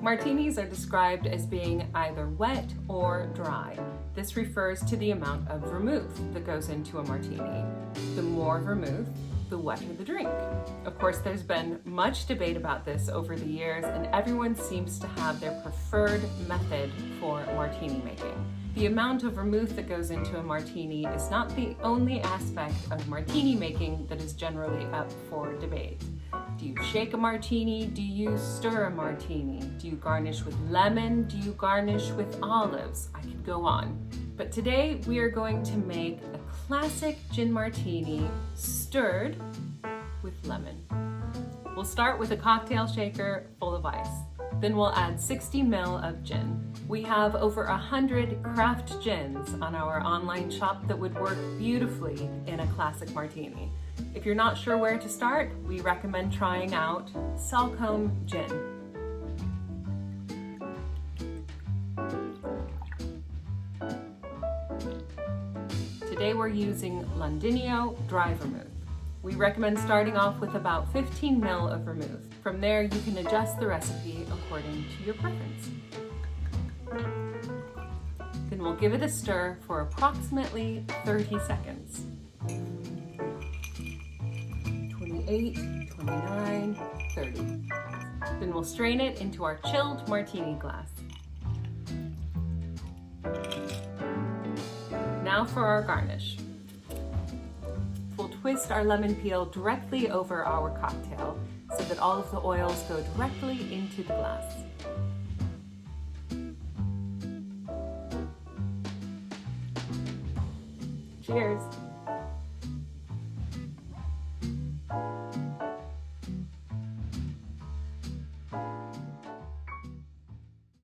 Martinis are described as being either wet or dry. This refers to the amount of vermouth that goes into a martini. The more vermouth, the wetter the drink. Of course, there's been much debate about this over the years, and everyone seems to have their preferred method for martini making. The amount of vermouth that goes into a martini is not the only aspect of martini making that is generally up for debate. Do you shake a martini? Do you stir a martini? Do you garnish with lemon? Do you garnish with olives? I could go on. But today we are going to make a classic gin martini stirred with lemon. We'll start with a cocktail shaker full of ice. Then we'll add 60 ml of gin. We have over 100 craft gins on our online shop that would work beautifully in a classic martini. If you're not sure where to start, we recommend trying out Salcombe Gin. Today we're using Londinio dry vermouth. We recommend starting off with about 15 ml of vermouth. From there, you can adjust the recipe according to your preference. Then we'll give it a stir for approximately 30 seconds. 28, 29, 30. Then we'll strain it into our chilled martini glass. Now for our garnish. We'll twist our lemon peel directly over our cocktail so that all of the oils go directly into the glass. Cheers!